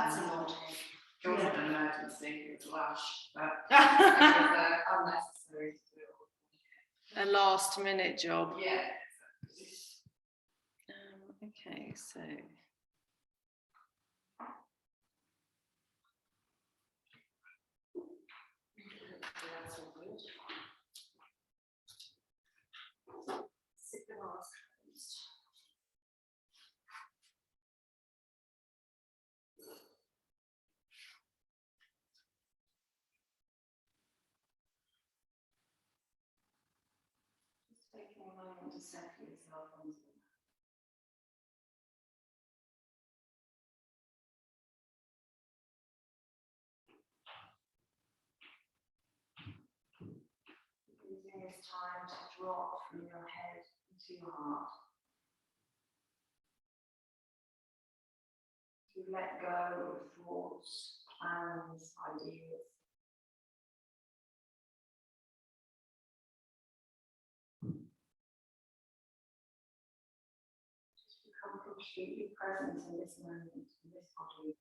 That's a lot. It wasn't an emergency, it was a lash, but it was unnecessary to do. A last minute job. Yeah. Okay, so. That's all good. Sit the mask closed. Just taking a moment to settle yourself onto the mat. Using this time to drop from your head into your heart. To let go of thoughts, plans, ideas. Just become completely present in this moment, in this body.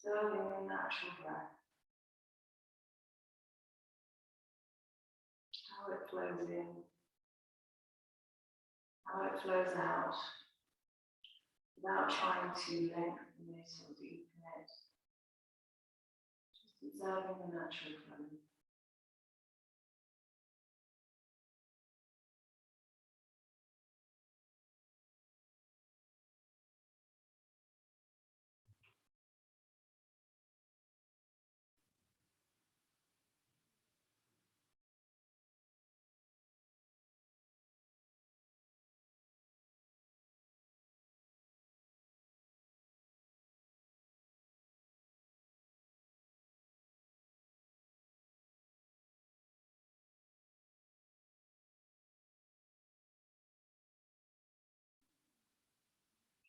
Observing the natural breath. How it flows in. How it flows out. Without trying to lengthen it or deepen it. Just observing the natural flow.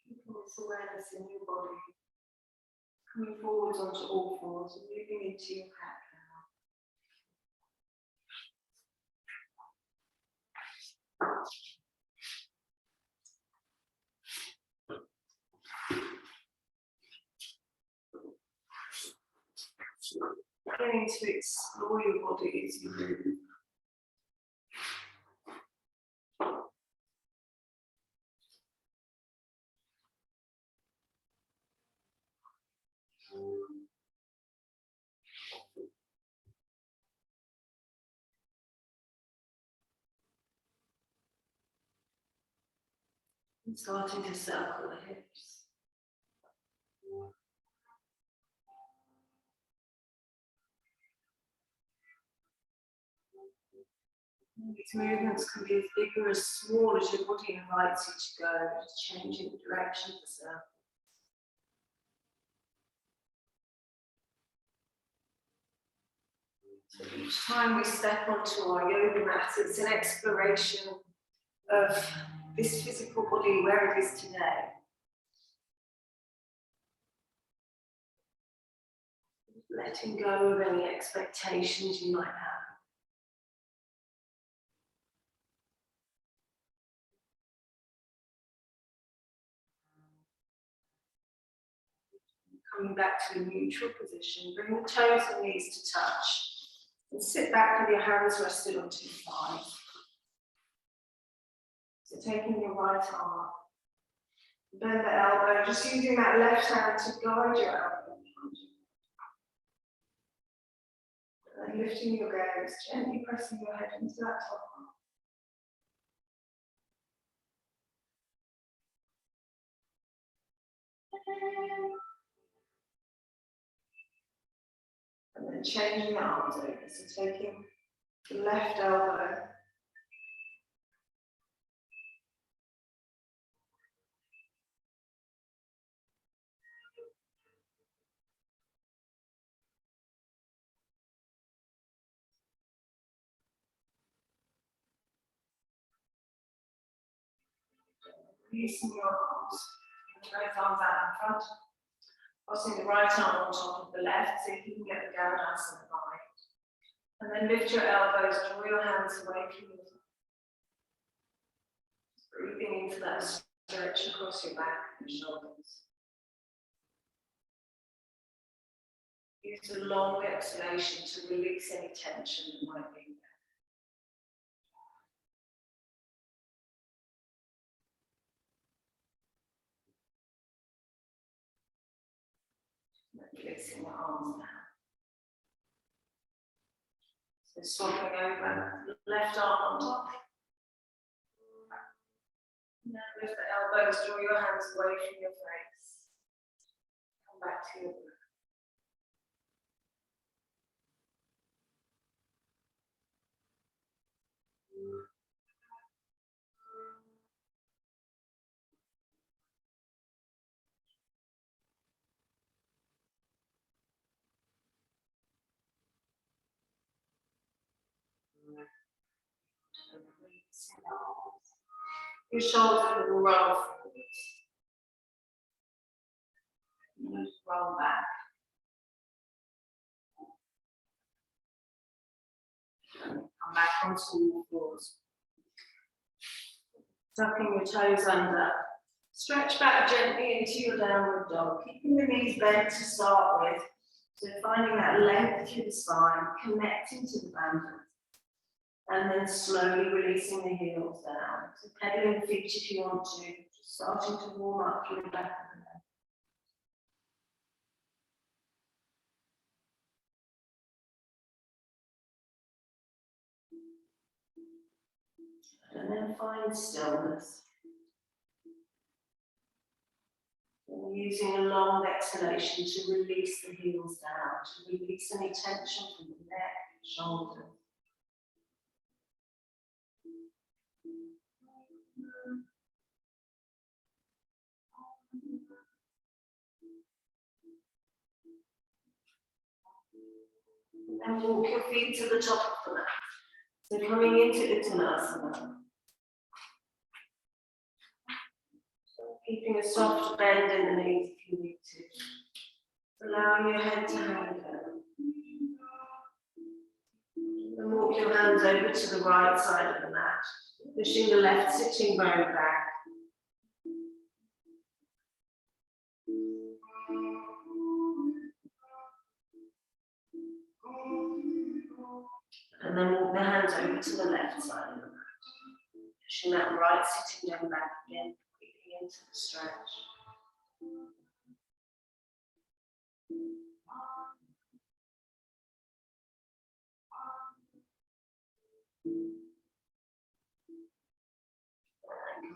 Keeping this awareness in your body. Coming forwards onto all fours and moving into your cat cow. Beginning to explore your body as you move. And starting to circle the hips. These movements can be as big or as small as your body invites you to go, just changing the direction of the circle. So each time we step onto our yoga mat, it's an exploration of this physical body where it is today. Letting go of any expectations you might have. Coming back to a neutral position, bring the toes and knees to touch. And sit back with your hands rested onto your thighs. So taking your right arm, bend the elbow, just using that left hand to guide your elbow behind you. And then lifting your gaze, gently pressing your head into that top arm. And then changing the arms over, so taking the left elbow, releasing your arms, both arms out in front, Crossing the right arm on top of the left, so you can get the Gaudanasana bind. And then lift your elbows, draw your hands away from your feet. Breathing into that stretch across your back and shoulders. Use a long exhalation to release any tension that might be there. Releasing the arms down. So swapping over, left arm on top. Now lift the elbows, draw your hands away from your face. Come back to your breath. Your shoulders will roll forwards. Roll back. Come back onto all fours. Tucking your toes under. Stretch back gently into your downward dog. Keeping the knees bent to start with. So finding that length through the spine, connecting to the bandit. And then slowly releasing the heels down. So pedaling the feet if you want to. Just starting to warm up your back of the leg. And then find stillness. And using a long exhalation to release the heels down, to release any tension from the neck, shoulders. And walk your feet to the top of the mat. So coming into Uttanasana. Keeping a soft bend in the knees if you need to. Allowing your head to hang down. And walk your hands over to the right side of the mat. Pushing the left sitting bone back. And then walk the hands over to the left side of the mat. Pushing that right sitting bone back again, breathing into the stretch.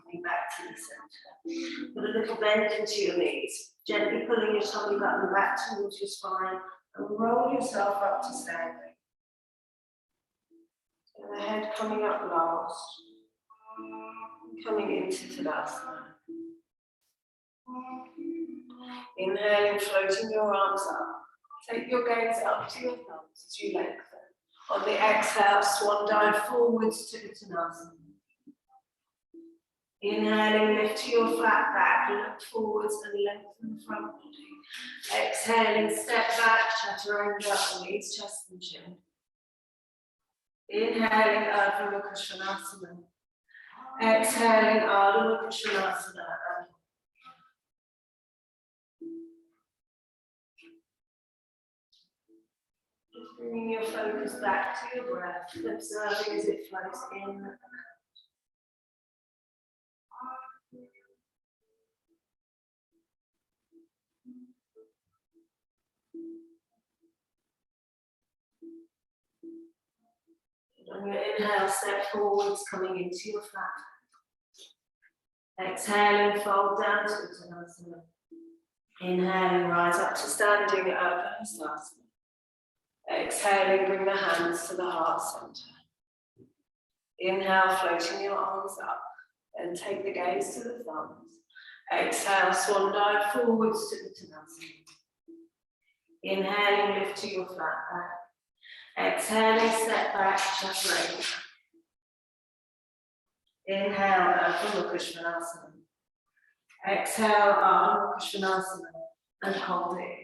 Coming back to the center. Put a little bend into your knees. Gently pulling your tummy button back towards your spine and roll yourself up to standing. And the head coming up last. Coming into Tadasana. Inhaling, floating your arms up. Take your gaze up to your thumbs as you lengthen. On the exhale, swan dive forwards to Uttanasana. Inhaling, lift your flat back, look forwards and lengthen the front body. Exhaling, step back, chaturanga, knees, chest and chin. Inhaling, Ardha Mukha Svanasana. Exhaling, Ardha Mukha Svanasana. Just bringing your focus back to your breath, observing as it flows in and out. On your inhale, step forwards, coming into your flat. Exhaling, fold down to Uttanasana. Inhaling, rise up to standing, Urdhva Hastasana. Exhaling, bring the hands to the heart center. Inhale, floating your arms up. Then take the gaze to the thumbs. Exhale, swan dive forwards to Uttanasana. Inhaling, lift to your flat back. Exhaling, step back, chaturanga. Inhale, Ardha Mukha Svanasana. Exhale, Ardha Mukha Svanasana. And hold it.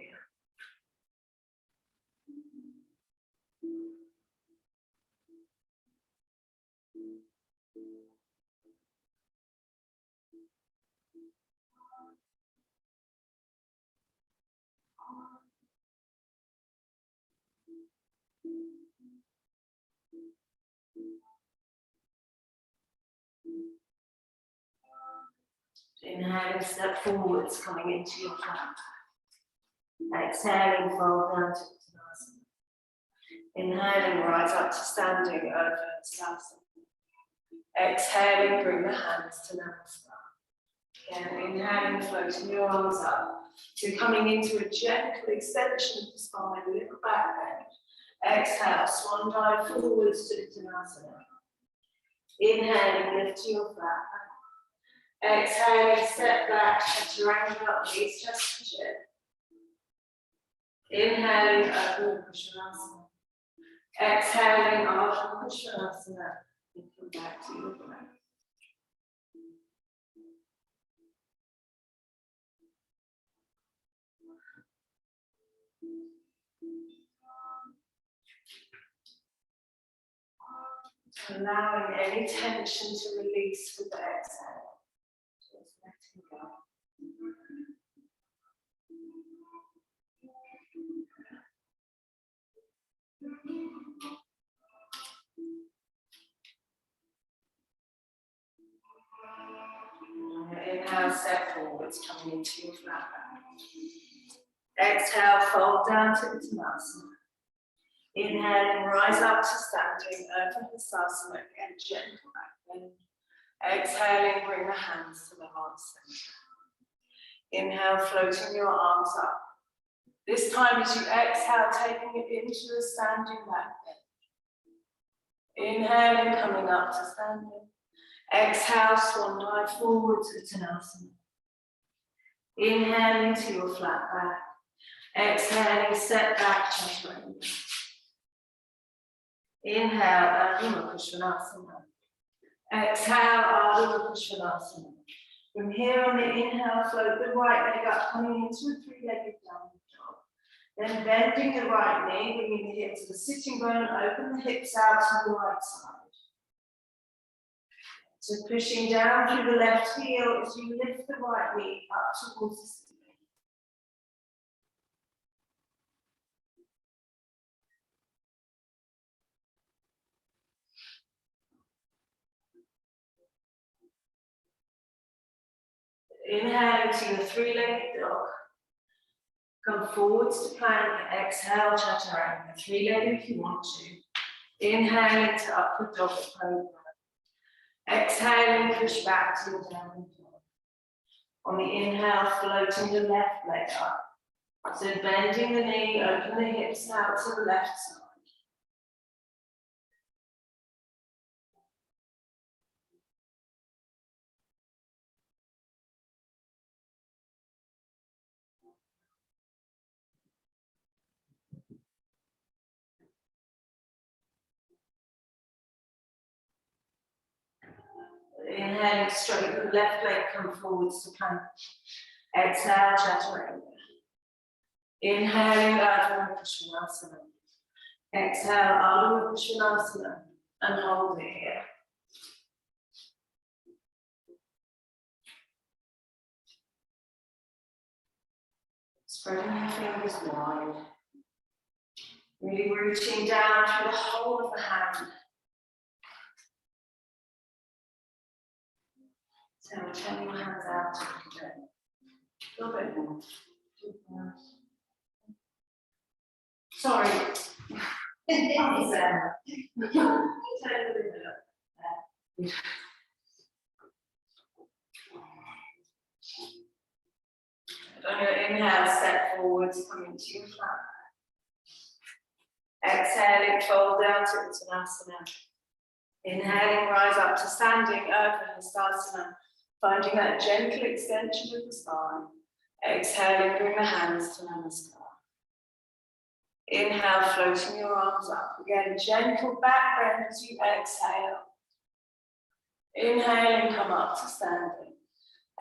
Inhaling, step forwards, coming into your flat. Exhaling, fold down to Uttanasana. Inhaling, rise up to standing over Uttanasana. Exhaling, bring the hands to Namaskar. Again, inhaling, floating your arms up to coming into a gentle extension of the spine, a little back bend. Exhale, swan dive forwards to Uttanasana. Inhaling, lift your flat back. Exhaling, step back, chaturanga, knees just to chin. Inhaling, Ardha Krishnasana. Exhaling, Ardha Krishnasana. And come back to your breath. Allowing any tension to release with the exhale. Just letting go. Inhale, step forwards, coming into your flat back. Exhale, fold down to Uttanasana. Inhaling, rise up to standing over Hastasana, again, gentle back bend. Exhaling, bring the hands to the heart center. Inhale, floating your arms up. This time as you exhale, taking it into a standing back bend. Inhaling, coming up to standing. Exhale, swan dive forward to Uttanasana. Inhaling to your flat back. Exhaling, step back, chaturanga. Inhale, Ardha Krishnasana. Exhale, Ardha Krishnasana. From here on the inhale, float the right leg up, coming into a three-legged downward dog. Then bending the right knee, bringing the hip to the sitting bone, open the hips out to the right side. So pushing down through the left heel as you lift the right knee up towards the ceiling. Inhaling to your three-legged dog. Come forwards to plank, exhale, chaturanga. Three-legged if you want to. Inhaling to upward dog cobra. Exhaling, push back to your downward dog. On the inhale, floating the left leg up. So bending the knee, open the hips out to the left side. Inhaling, straighten the left leg, come forwards to plank. Exhale, chaturanga. Inhaling, Ardha Krishnasana. Exhale, Ardha Krishnasana. And hold it here. Spreading your fingers wide. Really reaching down through the whole of the hand. So turn your hands out a little bit more. Sorry. Hands there. Turn a little bit up. On your inhale, step forwards, coming to your flat. Exhaling, fold down to Uttanasana. Inhaling, rise up to standing over Hastasana, finding that gentle extension of the spine. Exhaling, bring the hands to Namaskar. Inhale, floating your arms up. Again, gentle back bend as you exhale. Inhaling, come up to standing.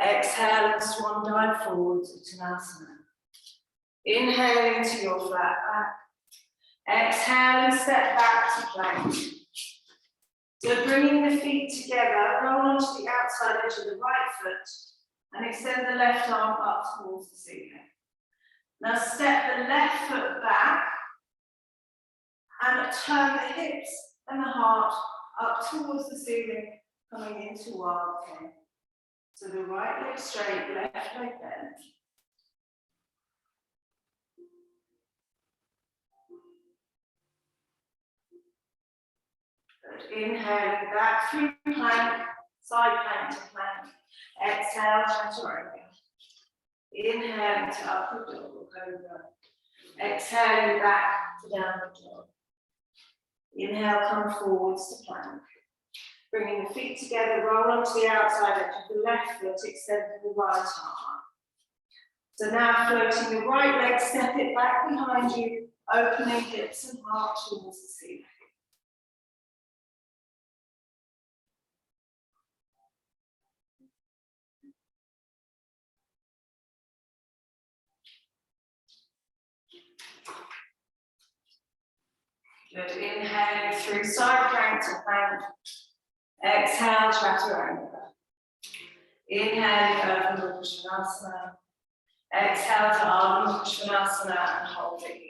Exhale and swan dive forward to Uttanasana. Inhale into your flat back. Exhale and step back to plank. So bringing the feet together, roll onto the outside edge of the right foot and extend the left arm up towards the ceiling. Now step the left foot back and turn the hips and the heart up towards the ceiling, coming into wild thing. So the right leg straight, left leg bent. Good. Inhaling back through plank, side plank to plank. Exhale, chaturanga. Inhale to upward dog or cobra. Exhale back to downward dog. Inhale, come forwards to plank. Bringing the feet together, roll onto the outside edge of the left foot, extend the right arm. So now floating the right leg, step it back behind you, opening hips and heart towards the ceiling. Good. Inhaling through side plank to plank. Exhale, chaturanga. Inhaling over Urdhva Svanasana. Exhale to Ardha Svanasana and hold it here.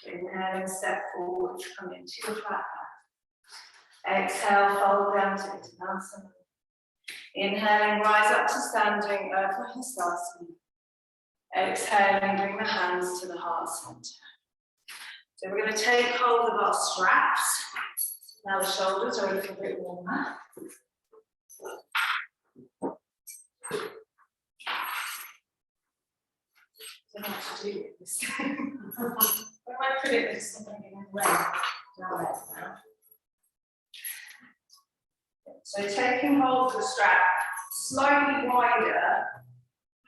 Inhaling, step forward, come into your flat back. Exhale, fold down to Uttanasana. Inhaling, rise up to standing, Urdhva Hastasana. Exhaling, bring the hands to the heart center. So we're going to take hold of our straps. Now the shoulders are a little bit warmer. I don't know what to do with this thing. Where I put it, there's something in the way. Now that's now. So taking hold of the strap slightly wider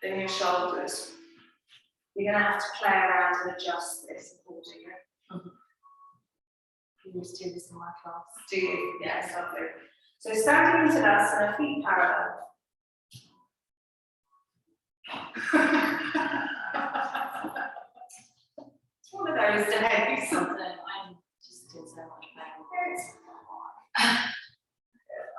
than your shoulders. You're going to have to play around and adjust this accordingly. You used to do this in my class. Do you? Yes, I do. So standing into Uttanasana, feet parallel. It's one of those days. I just did so much pain.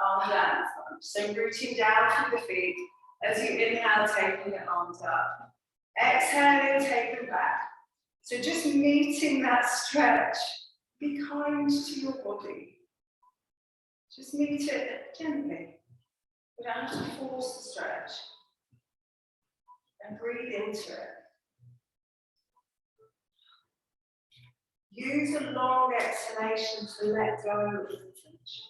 Arms down in front. So rooting down through the feet. As you inhale, taking your arms up. Exhaling, take them back. So just meeting that stretch. Be kind to your body. Just meet it gently. You don't have to force the stretch. And breathe into it. Use a long exhalation to let go of the tension.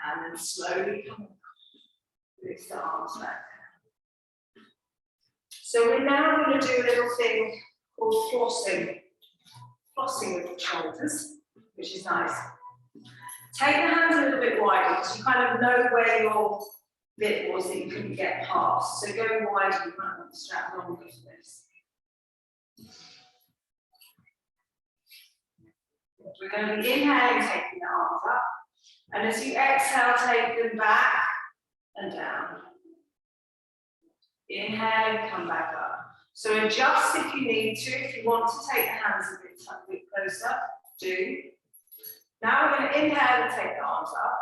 And then slowly come lift the arms back. So we're now going to do a little thing called flossing. Flossing with the shoulders, which is nice. Take the hands a little bit wider because you kind of know where your bit was that you couldn't get past. So go wider, you might want to strap longer for this. We're going to be inhaling, taking the arms up. And as you exhale, take them back and down. Inhaling, come back up. So adjust if you need to. If you want to take the hands a bit closer, do. Now we're going to inhale and take the arms up.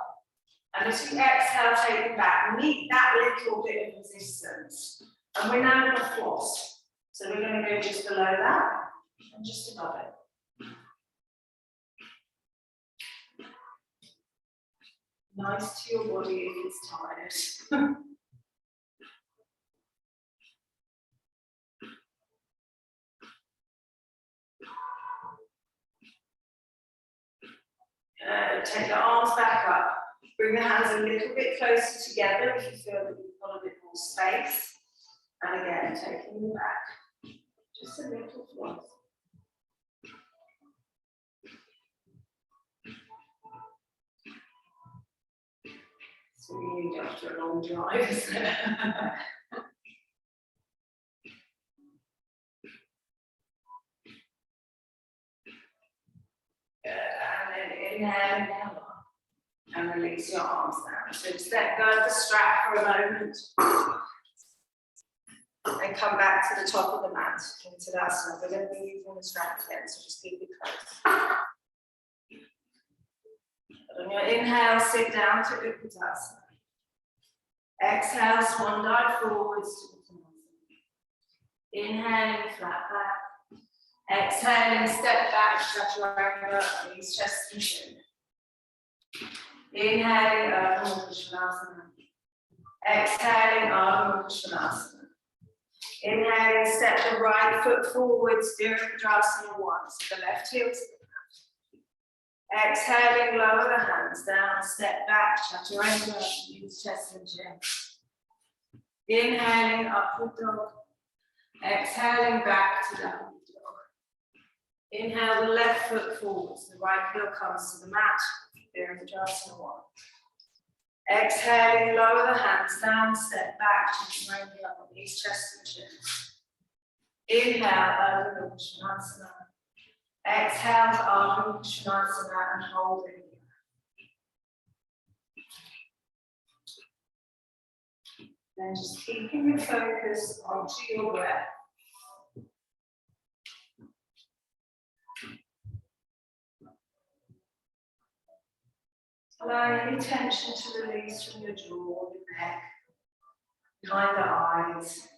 And as you exhale, take them back. Meet that little bit of resistance. And we're now going to floss. So we're going to go just below that and just above it. Nice to your body if it's tired. Take the arms back up. Bring the hands a little bit closer together if you feel that you've got a bit more space. And again, taking them back. Just a little floss. So you need after a long drive, isn't it? Good, and then inhale down and release your arms down. So just let go of the strap for a moment. And come back to the top of the mat into that. So we're going to be using the strap again, so just keep it close. But on your inhale, sit down to Uttanasana. Exhale, swan dive forwards to Uttanasana. Inhaling, flat back. Exhaling, step back, chaturanga, release chest and chin. Inhaling, Ardha Mukha Svanasana. Exhaling, Ardha Mukha Svanasana. Inhaling, step the right foot forwards, Virabhadrasana 1, so the left heel to the mat. Exhaling, lower the hands down, step back, chaturanga, use chest and chin. Inhaling, upward dog. Exhaling, back to downward dog. Inhale, the left foot forwards, the right heel comes to the mat, Virabhadrasana 1. Exhaling, lower the hands down, step back, chaturanga, release chest and chin. Inhale, Ardha Mukha Svanasana. Exhale, Ardha Mukha Svanasana, and hold it. Then just keeping your focus onto your breath. Allowing any tension to release from your jaw, your neck, behind the eyes.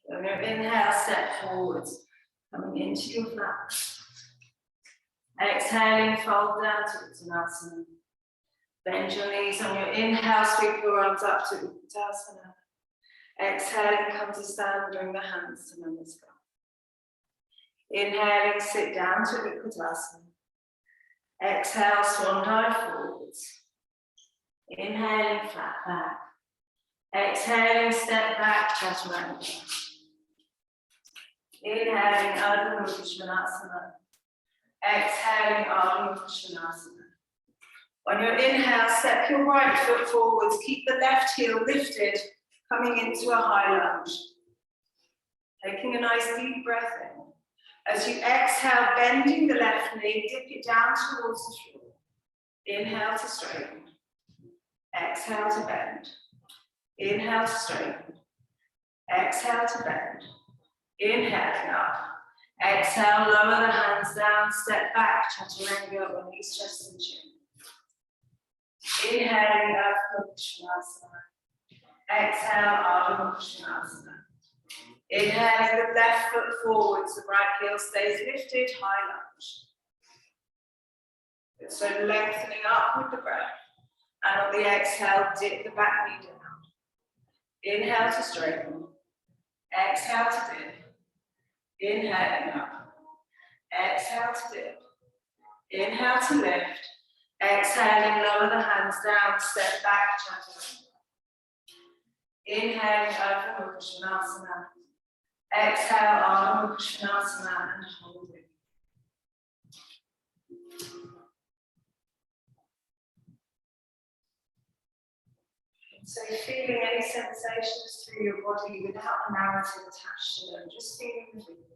On your inhale, step forwards, coming into your flat. Exhaling, fold down to Uttanasana. Bend your knees on your inhale, sweep your arms up to Uttanasana. Exhaling, come to stand, bring the hands to Namaskar. Inhaling, sit down to Uttanasana. Exhale, swan dive forwards. Inhaling, flat back. Exhaling, step back, chaturanga. Inhaling, Ardha Mukha Svanasana. Exhaling, Ardha Mukha Svanasana. On your inhale, step your right foot forwards, keep the left heel lifted, coming into a high lunge. Taking a nice deep breath in. As you exhale, bending the left knee, dip it down towards the floor. Inhale to straighten. Exhale to bend. Inhale to straighten. Exhale to bend. Inhaling up. Exhale, lower the hands down, step back, chaturanga, release chest and chin. Inhaling, Ardha Mukha Svanasana. Exhale, Ardha Mukha Svanasana. Inhaling the left foot forwards, the right heel stays lifted, high lunge. So lengthening up with the breath. And on the exhale, dip the back knee down. Inhale to straighten. Exhale to dip. Inhaling up. Exhale to dip. Inhale to lift. Exhaling, lower the hands down, step back, chaturanga. Inhaling, Ardha Mukha Svanasana. Exhale, Ardha Mukha Svanasana, and hold it. So feeling any sensations through your body without a narrative attached to them, just feeling the breathing.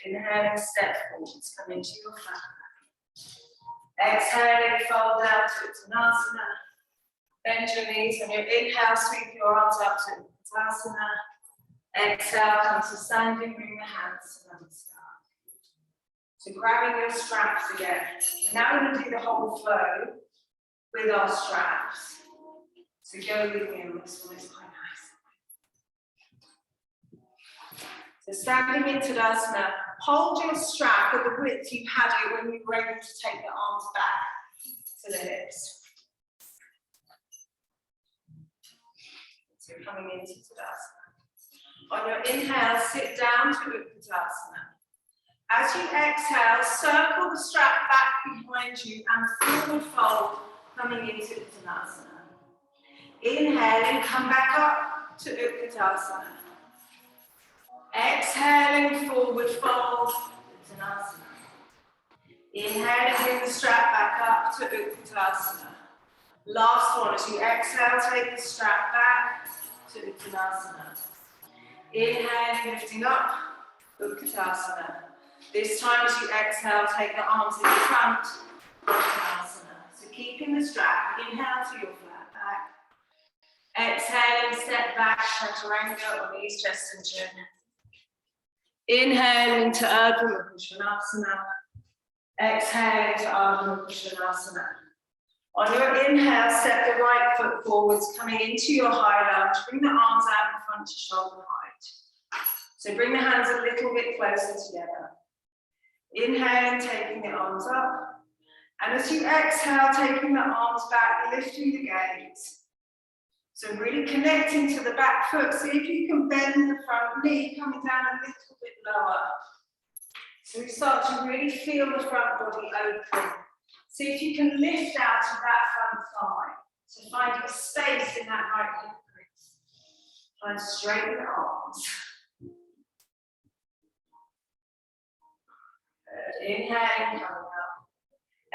Inhaling, step forwards, come into your flat back. Exhaling, fold down to Uttanasana. Bend your knees. On your inhale, sweep your arms up to Uttanasana. Exhale, come to standing, bring the hands to Namaskar. So grabbing your straps again. Now we're going to do the whole flow with our straps. So go with me on this one, it's quite nice. So standing in Tadasana, hold your strap at the width you had it when you were able to take the arms back to the hips. So coming into Tadasana. On your inhale, sit down to Utkatasana. As you exhale, circle the strap back behind you and forward fold, coming into Uttanasana. Inhaling, come back up to Utkatasana. Exhaling, forward fold, Uttanasana. Inhaling, bring the strap back up to Utkatasana. Last one, as you exhale, take the strap back to Uttanasana. Inhaling, lifting up, Utkatasana. This time, as you exhale, take the arms in front, Uttanasana. So keeping the strap, inhale to your flat back. Exhaling, step back, chaturanga on east chest and chin. Inhaling to Urdhva Mukha Svanasana. Exhaling to Ardha Mukha Svanasana. On your inhale, step the right foot forwards, coming into your high lunge. Bring the arms out in front to shoulder height. So bring the hands a little bit closer together. Inhaling, taking the arms up. And as you exhale, taking the arms back, lifting the gaze. So really connecting to the back foot. See if you can bend the front knee, coming down a little bit lower. So we start to really feel the front body open. See if you can lift out of that front thigh. So finding space in that right hip crease. Try and straighten the arms. Good. Inhaling, coming up.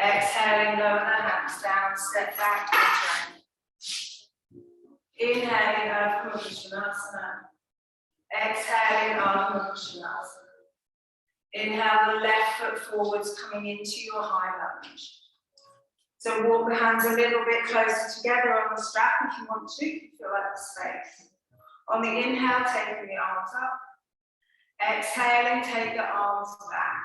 Exhaling, lower the hands down, step back to the triangle. Inhaling, Ardha Mukha Svanasana. Exhaling, Ardha Mukha Svanasana. Inhale the left foot forwards, coming into your high lunge. So walk the hands a little bit closer together on the strap if you want to, feel like the space. On the inhale, taking the arms up. Exhaling, take the arms back.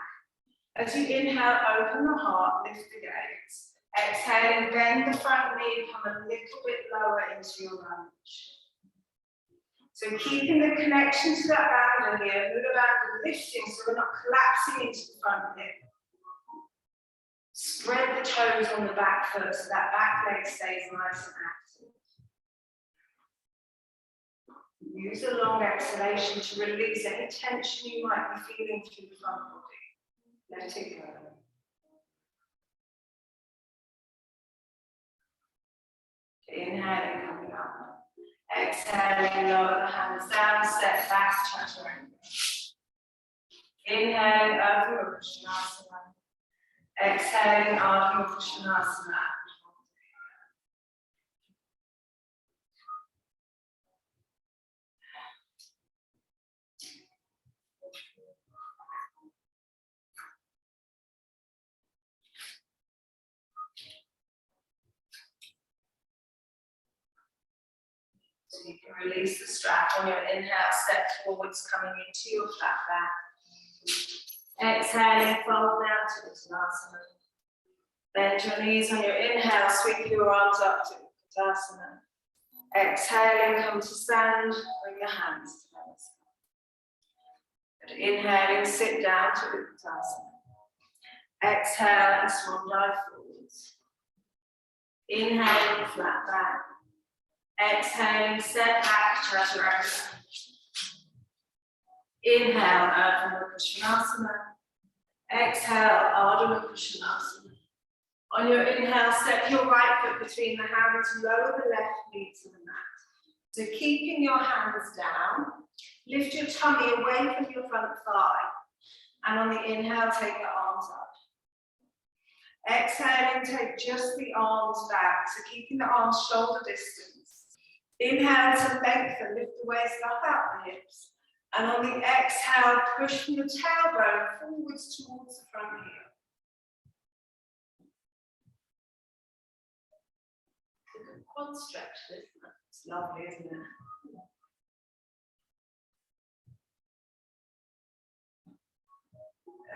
As you inhale, open the heart, lift the gaze. Exhaling, bend the front knee, come a little bit lower into your lunge. So keeping the connection to that bandha here, Mula Bandha lifting so we're not collapsing into the front hip. Spread the toes on the back foot so that back leg stays nice and active. Use a long exhalation to release any tension you might be feeling through the front body. Let it go. Inhaling, coming up. Exhaling, lower the hands down, step back, chaturanga. Inhaling, Ardha Mukha Svanasana. Exhaling, Ardha Mukha Svanasana. So you can release the strap on your inhale, step forwards, coming into your flat back. Exhaling, fold down to Uttanasana. Bend your knees on your inhale, sweep your arms up to Utkatasana. Exhaling, come to stand, bring your hands together. Inhaling, sit down to Utkatasana. Exhale and swan dive forwards. Inhaling, flat back. Exhaling, step back, chaturanga. Inhale, Ardha Mukha Svanasana. Exhale, Ardha Mukha Svanasana. On your inhale, step your right foot between the hands, lower the left knee to the mat. So keeping your hands down, lift your tummy away from your front thigh. And on the inhale, take the arms up. Exhaling, take just the arms back, so keeping the arms shoulder distance. Inhale to lengthen, lift the waist up out the hips. And on the exhale, push from the tailbone forwards towards the front heel. It's a good quad stretch, isn't it? It's lovely, isn't it?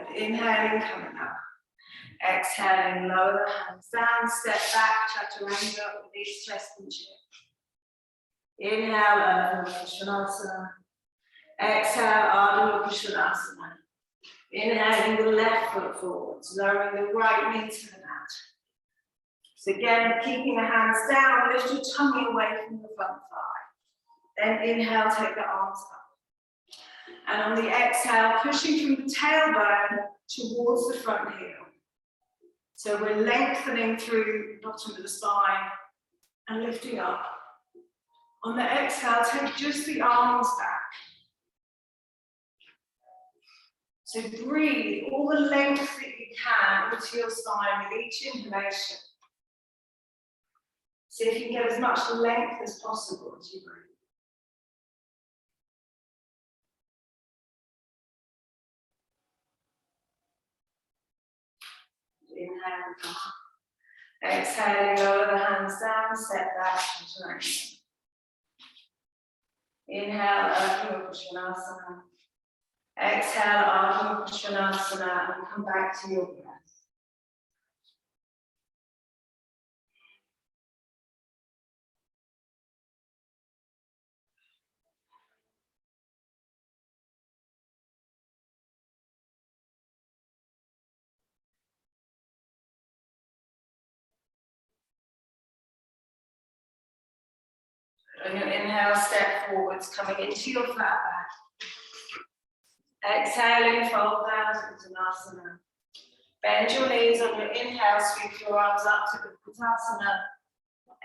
Good. Inhaling, coming up. Exhaling, lower the hands down, step back, chaturanga, release chest and chin. Inhale, Ardha Mukha Svanasana. Exhale, Ardha Mukha Svanasana. Inhaling the left foot forwards, lowering the right knee to the mat. So again, keeping the hands down, lift your tummy away from the front thigh. Then inhale, take the arms up. And on the exhale, pushing from the tailbone towards the front heel. So we're lengthening through the bottom of the spine and lifting up. On the exhale, take just the arms back. So breathe all the length that you can into your spine with each inhalation. See if you can get as much length as possible as you breathe. Inhale and come up. Exhaling, lower the hands down, step back to angle. Inhale, Ardha Uttanasana. Exhale, Ardha Uttanasana, and come back to your breath. On your inhale, step forwards, coming into your flat back. Exhaling, fold down to Uttanasana. Bend your knees on your inhale, sweep your arms up to Uttanasana.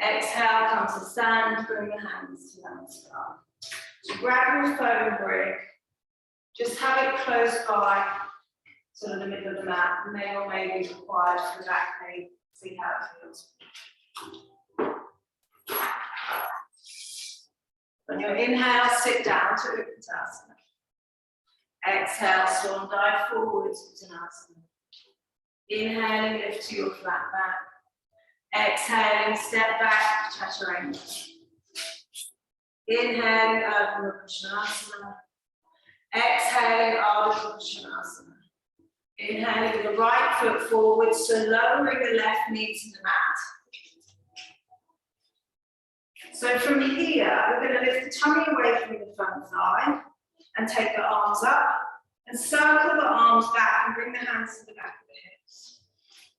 Exhale, come to stand, bring the hands to Namaskar. So grab your foam brick, just have it close by, sort of the middle of the mat, may or may be required for the back pain. See how it feels. On your inhale, sit down to Uttanasana. Exhale, swan dive forwards, Uttanasana. Inhaling, lift to your flat back. Exhaling, step back, Chaturanga. Inhaling, Ardha Uttanasana. Exhaling, Ardha Uttanasana. Inhaling the right foot forward, so lowering the left knee to the mat. So from here, we're going to lift the tummy away from the front thigh and take the arms up and circle the arms back and bring the hands to the back of the hips.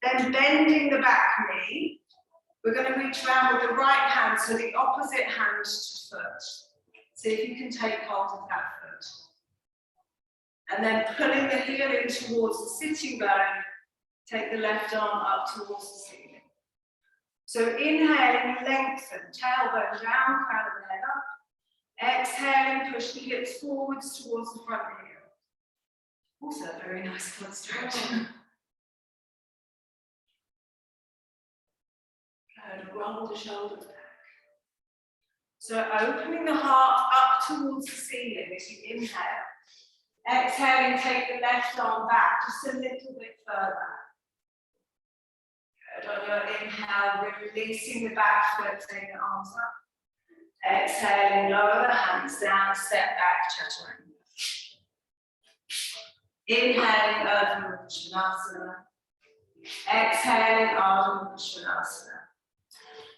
Then bending the back knee, we're going to reach around with the right hand, so the opposite hand to foot. See if you can take hold of that foot. And then pulling the heel in towards the sitting bone, take the left arm up towards the ceiling. So inhaling, lengthen, tailbone down, crown of the head up. Exhaling, push the hips forwards towards the front heel. Also a very nice foot stretch. Good, roll the shoulders back. So opening the heart up towards the ceiling as you inhale. Exhaling, take the left arm back just a little bit further. Good, on your inhale, releasing the back foot, take the arms up. Exhaling, lower the hands down, step back, Chaturanga. Inhaling, Ardha Uttanasana. Exhaling, Ardha Uttanasana.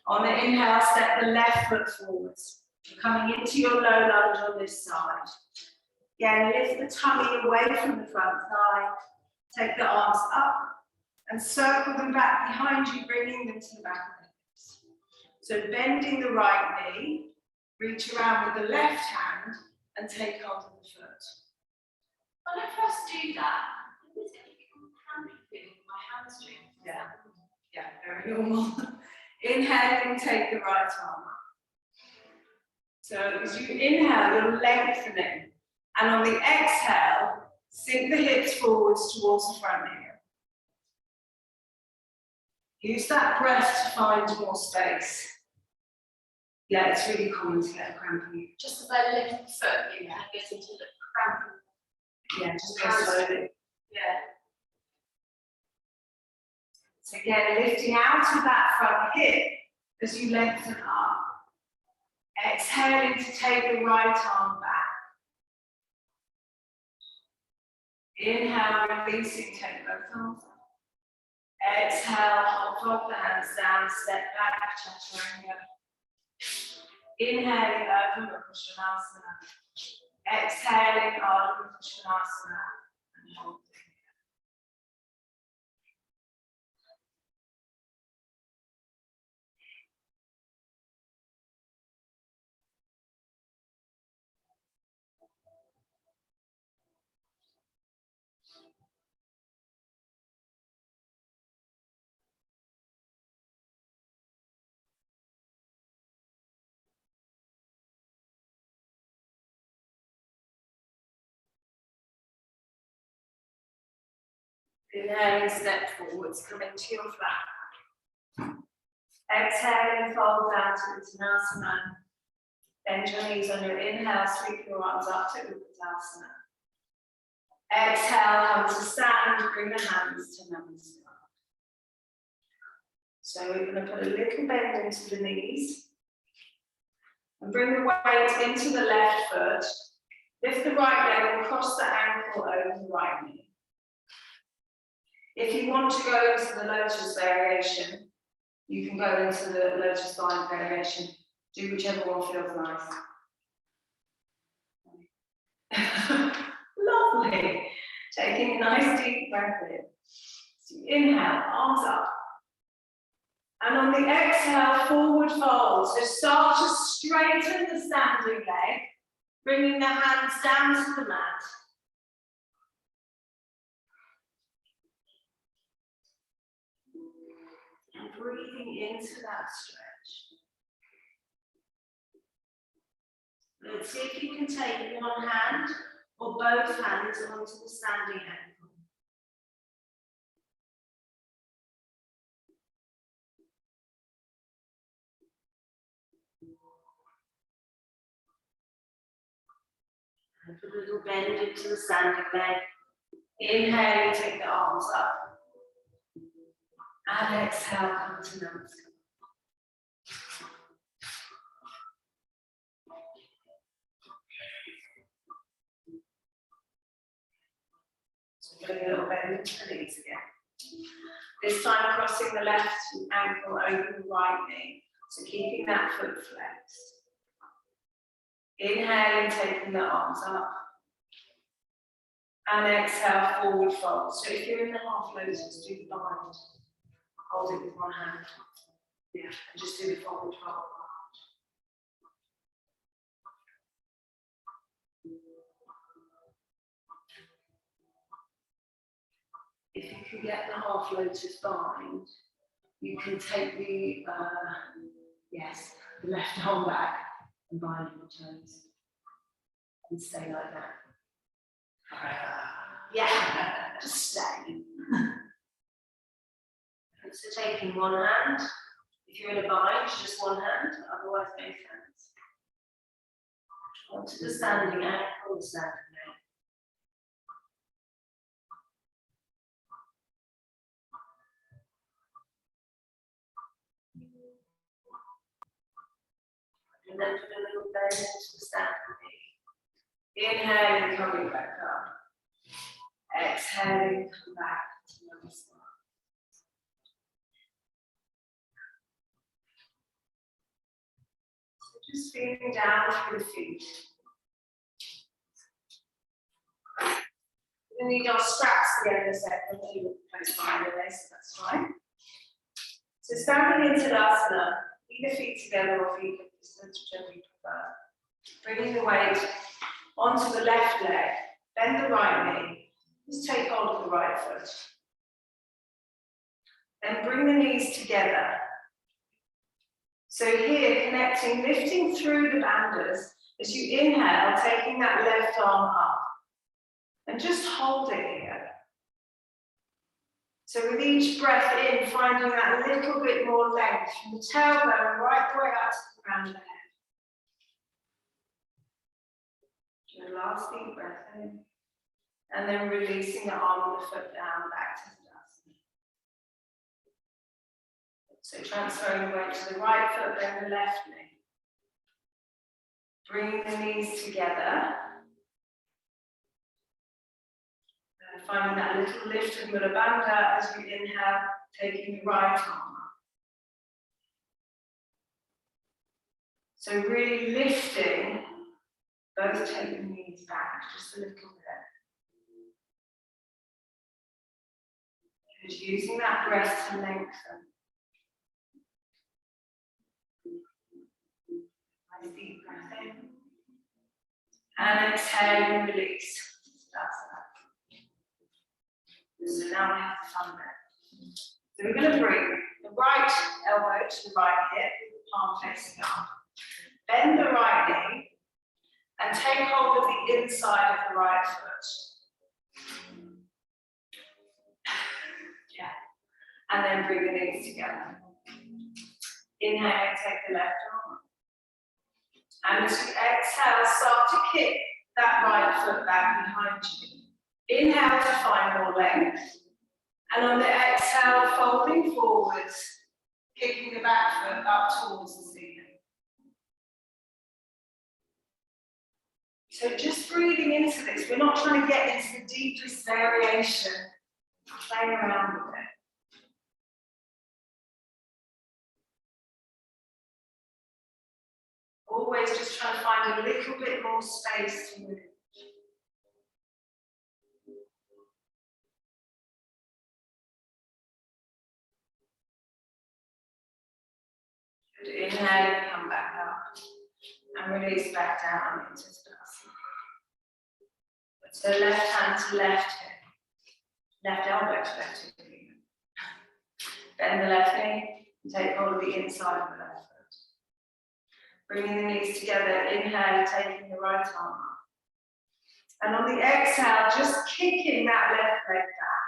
On the inhale, step the left foot forwards. You're coming into your low lunge on this side. Again, lift the tummy away from the front thigh. Take the arms up and circle them back behind you, bringing them to the back of the hips. So bending the right knee, reach around with the left hand and take hold of the foot. When I first do that, is it like feeling my hamstring? Yeah, very normal. Inhaling, take the right arm up. So as you inhale, you're lengthening. And on the exhale, sink the hips forwards towards the front heel. Use that breath to find more space. Yeah, it's really common to get a cramping. Just as I lift the foot, it kind of goes into the cramping. Yeah, just go slowly. Yeah. So again, lifting out of that front hip as you lengthen up. Exhaling to take the right arm back. Inhale, releasing, take both arms up. Exhale, hold the hands down, step back, Chaturanga. Inhaling, Ardha Uttanasana. Exhaling, Ardha Uttanasana. And hold. Inhaling, step forwards, coming to your flat. Exhaling, fold down to Uttanasana. Bend your knees on your inhale, sweep your arms up to Uttanasana. Exhale, come to stand, bring the hands to Namaste. So we're going to put a little bend into the knees. And bring the weight into the left foot. Lift the right leg and cross the ankle over the right knee. If you want to go into the lotus variation, you can go into the lotus line variation. Do whichever one feels nice. Lovely. Taking a nice deep breath in. So inhale, arms up. And on the exhale, forward fold. So start to straighten the standing leg, bringing the hands down to the mat. And breathing into that stretch. Let's see if you can take one hand or both hands onto the standing ankle. And put a little bend into the standing leg. Inhale, take the arms up. And exhale, come to Namaste. So bring a little bend into the knees again. This time crossing the left ankle over the right knee. So keeping that foot flexed. Inhaling, taking the arms up. And exhale, forward fold. So if you're in the half lotus, do the bind. Hold it with one hand. Yeah, and just do the forward fold. If you can get the half lotus bind, you can take the left arm back and bind your toes. And stay like that. Yeah, just stay. So taking one hand, if you're in a bind, just one hand, otherwise both hands. Onto the standing ankle, standing leg. And then put a little bend into the standing knee. Inhaling, coming back up. Exhaling, come back to Namaste. So just feeling down through the feet. We need our straps together in a second, but you close behind the waist, so that's fine. So standing in Tadasana, either feet together or feet at distance, whichever you prefer. Bringing the weight onto the left leg, bend the right knee. Just take hold of the right foot. Then bring the knees together. So here, connecting, lifting through the bandhas as you inhale, taking that left arm up. And just hold it here. So with each breath in, finding that little bit more length from the tailbone right the way out to the crown of the head. Your last deep breath in. And then releasing the arm and the foot down back to Tadasana. So transferring the weight to the right foot, then the left knee. Bringing the knees together. And finding that little lift in Mula Bandha as you inhale, taking the right arm up. So really lifting, both take the knees back just a little bit. Just using that breath to lengthen. Nice deep breath in. And exhale and release. That's that. So now we have the fun bit. So we're going to bring the right elbow to the right hip with the palm facing up. Bend the right knee and take hold of the inside of the right foot. And then bring the knees together. Inhale, take the left arm. And as you exhale, start to kick that right foot back behind you. Inhale to find more length. And on the exhale, folding forwards, kicking the back foot up towards the ceiling. So just breathing into this, we're not trying to get into the deepest variation, playing around with it. Always just trying to find a little bit more space to move. Good. Inhale and come back up. And release back down into Tadasana. So left hand to left hip. Left elbow to left hip. Bend the left knee and take hold of the inside of the left foot. Bringing the knees together, inhale, taking the right arm up. And on the exhale, just kicking that left leg back.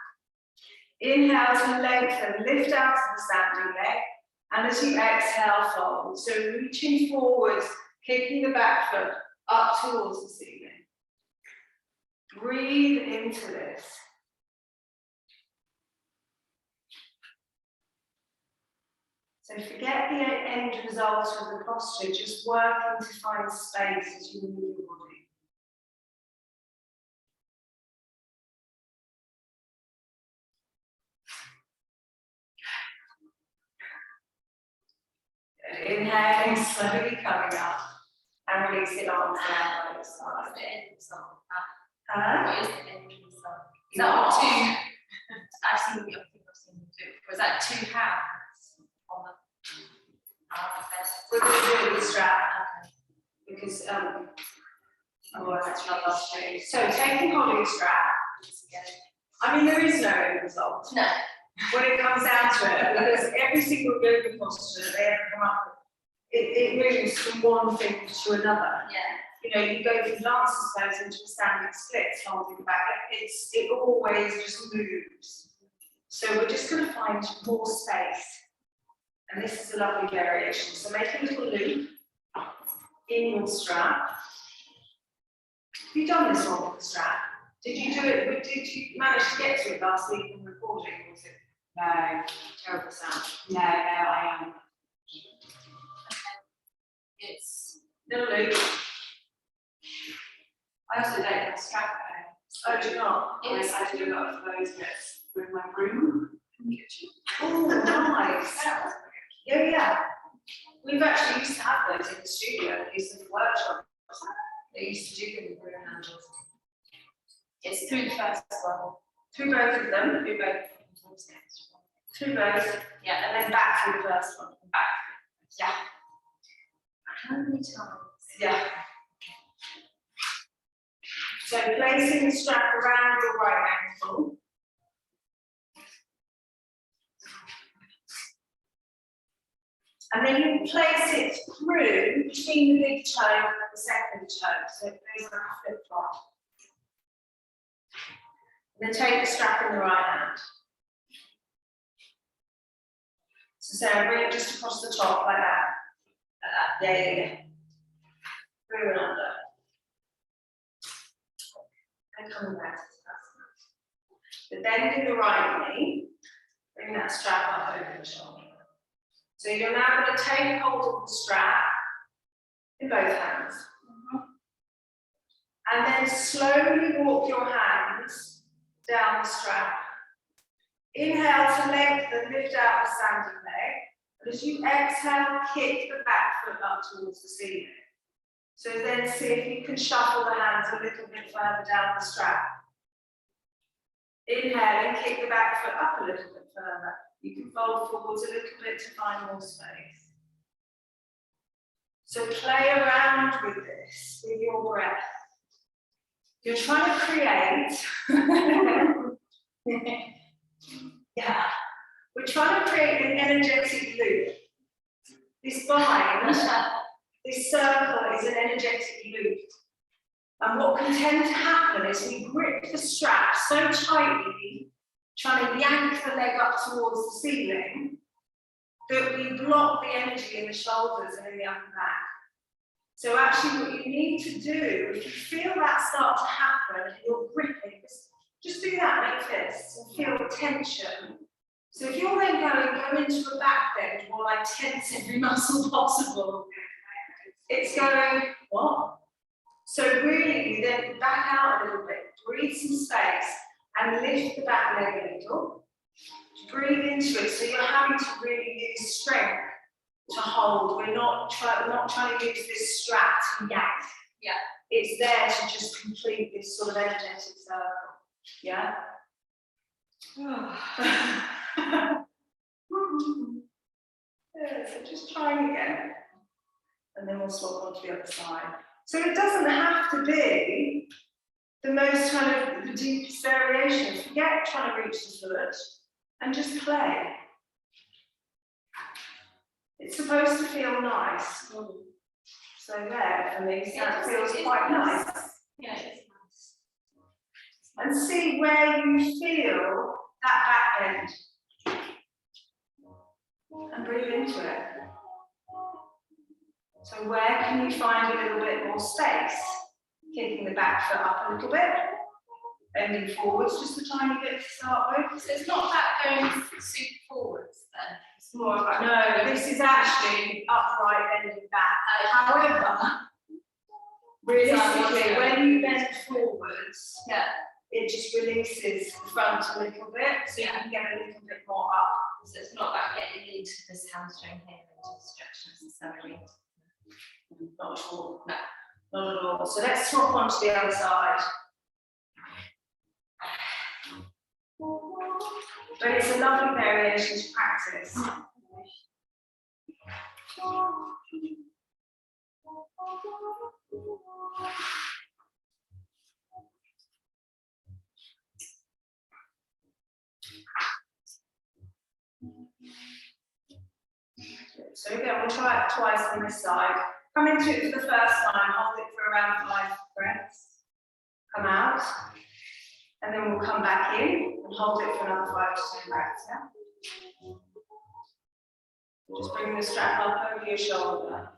Inhale to lengthen, lift out to the standing leg. And as you exhale, fold. So reaching forwards, kicking the back foot up towards the ceiling. Breathe into this. So forget the end result of the posture, just working to find space as you move your body. Good. Inhaling, slowly coming up, and releasing arms down by the side. What's the end result? Huh? What is the end result? Is that two? I've seen the other people seen the two. Was that two hands on the We're going to do it with the strap, because otherwise that's not last day. So taking hold of your strap. I mean, there is no end result. No. When it comes down to it, because every single yoga posture they ever come up with, it moves from one thing to another. Yeah. You know, you go from dancer's pose into a standing split, holding back. It always just moves. So we're just going to find more space. And this is a lovely variation. So make a little loop in your strap. Have you done this one with the strap? Did you do it? Did you manage to get to it last week in recording? Was it? No, terrible sound. No, I am. It's Little loop. I also don't have a strap at home. Oh, do you not? Yes, I do a lot of those bits with my broom. Oh, nice. Yeah. We've actually used to have those in the studio. We used to have workshops. They used to do them with broom handles. It's through the first one. Through both of them. Through both. Through both. Yeah, And then back through the first one. back. Yeah. How many times? Yeah. So placing the strap around your right ankle. And then you place it through between the big toe and the second toe. So it goes like a flip-flop. And then take the strap in the right hand. So Sarah, bring it just across the top like that. Yeah. Through and under. And coming back to the But bending the right knee, bring that strap up over the shoulder. So you're now going to take hold of the strap in both hands. And then slowly walk your hands down the strap. Inhale to lengthen, lift out the standing leg. And as you exhale, kick the back foot up towards the ceiling. So then see if you can shuffle the hands a little bit further down the strap. Inhale and kick the back foot up a little bit further. You can fold forwards a little bit to find more space. So play around with this, with your breath. You're trying to create, yeah, we're trying to create an energetic loop. This bind, this circle is an energetic loop. And what can tend to happen is we grip the strap so tightly trying to yank the leg up towards the ceiling, that we block the energy in the shoulders and in the upper back. So actually what you need to do, if you feel that start to happen and you're gripping, just do that, make fists, and feel tension. So if you're then go into a back bend or like tense every muscle possible, it's going, what? So really, then back out a little bit, breathe some space, and lift the back leg a little. Breathe into it, so you're having to really use strength to hold. We're not trying to use this strap to yank. Yeah. It's there to just complete this sort of energetic circle. Yeah? Yeah, so just trying again. And then we'll swap on to the other side. So it doesn't have to be the most kind of the deepest variation. Forget trying to reach the foot and just play. It's supposed to feel nice. So there, for me, that feels quite nice. Yeah, it's nice. And see where you feel that back bend. And breathe into it. So where can you find a little bit more space? Kicking the back foot up a little bit. Bending forwards just a tiny bit to start with. So it's not that going super forwards then? It's more about No, this is actually upright bending back. However, realistically, when you bend forwards, yeah, it just releases the front a little bit, so you can get a little bit more up. so it's not about getting into this hamstring here into stretch necessarily. Not at all. No. Not at all. So let's swap on to the other side. But it's a lovely variation to practice. So again, we'll try it twice on this side. Come into it for the first time, hold it for around 5 breaths. Come out, and then we'll come back in and hold it for another 5 to 10 breaths. Yeah? Just bring the strap up over your shoulder.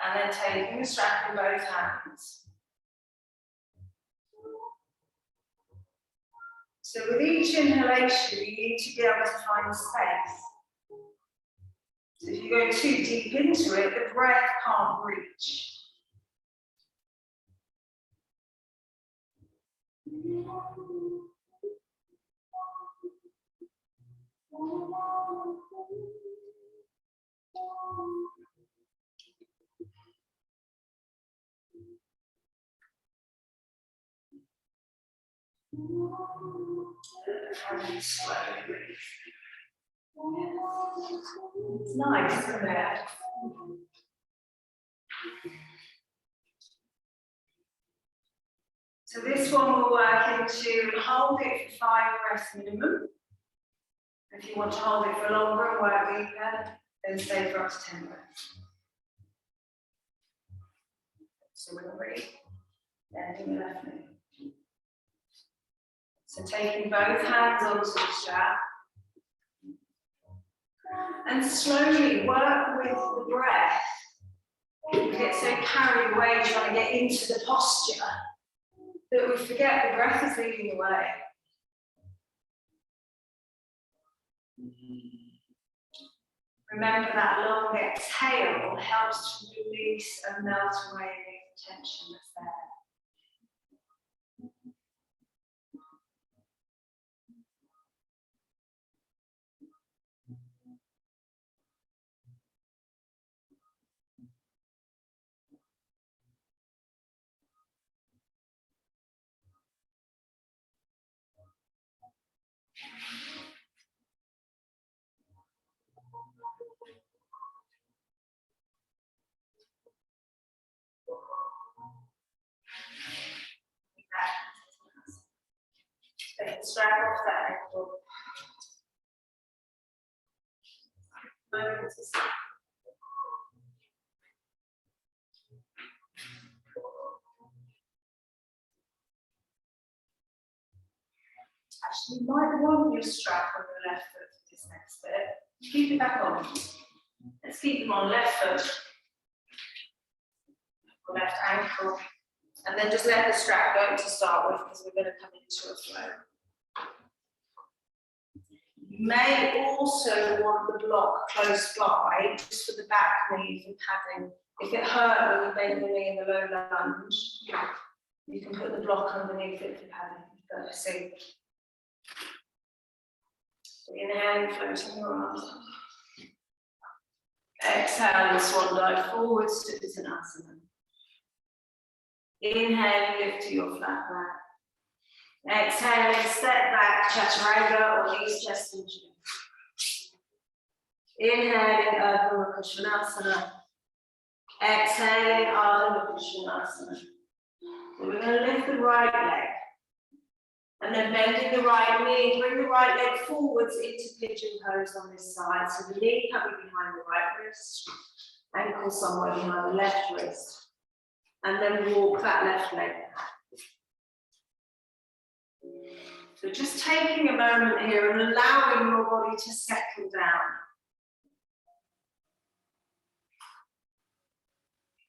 And then taking the strap in both hands. So with each inhalation, you need to be able to find space. So if you go too deep into it, the breath can't reach. It's nice, isn't it? So this one will work into hold it for 5 breaths minimum. If you want to hold it for longer and work deeper, then stay for up to 10 breaths. So we're ready. Bending the left knee. So taking both hands onto the strap. And slowly work with the breath. We get so carried away trying to get into the posture that we forget the breath is leading the way. Remember that long exhale helps to release and melt away the tension that's there. Take the strap off that ankle. You might want your strap on your left foot for this next bit. Keep it back on. Let's keep them on left foot, or left ankle, and then just let the strap go to start with because we're going to come into a flow. You may also want the block close by, just for the back knee for padding. If it hurt when you bend the knee in the low lunge, you can put the block underneath it for padding. But see. So inhaling, floating your arms up. Exhaling, swan dive forwards to Uttanasana. Inhaling, lift to your flat back. Exhaling, step back, Chaturanga or knees, chest and chin. Inhaling, Urdhva Mukha Svanasana. Exhaling, Ardha Mukha Svanasana. So we're going to lift the right leg. And then bending the right knee, bring the right leg forwards into pigeon pose on this side. So the knee coming behind the right wrist, ankle somewhere behind the left wrist. And then walk that left leg back. So just taking a moment here and allowing your body to settle down.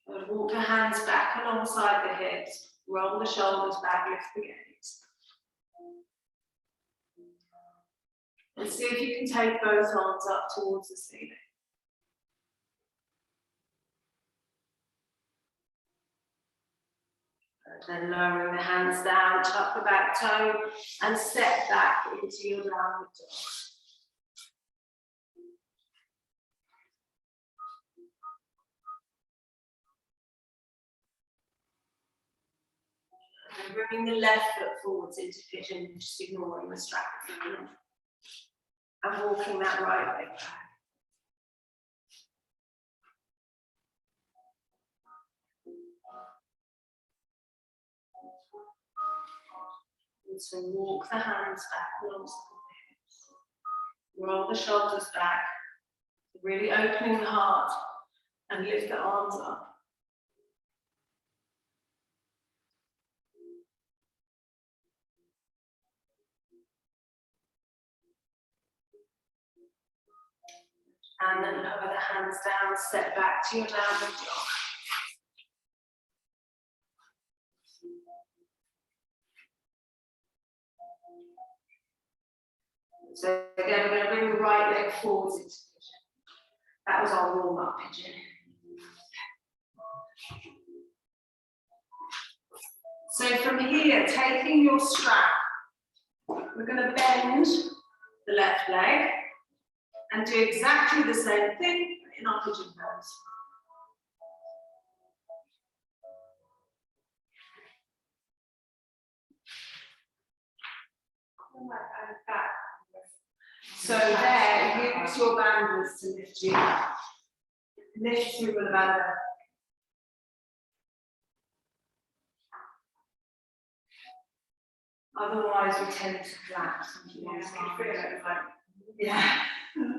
And walk the hands back alongside the hips, roll the shoulders back, lift the gaze. And see if you can take both arms up towards the ceiling. And then lowering the hands down, tuck the back toe, and step back into your downward dog. And bringing the left foot forwards into pigeon, just ignoring the strap. And walking that right leg back. And so walk the hands back alongside the hips. Roll the shoulders back, really opening the heart and lift the arms up. And then lower the hands down, step back to your downward dog. So again, we're going to bring the right leg forwards into pigeon. That was our warm-up pigeon. So from here, taking your strap, we're going to bend the left leg and do exactly the same thing in our pigeon pose. So there, use your bandhas to lift you up. Lift through the bandha. Otherwise, we tend to collapse. Yeah. So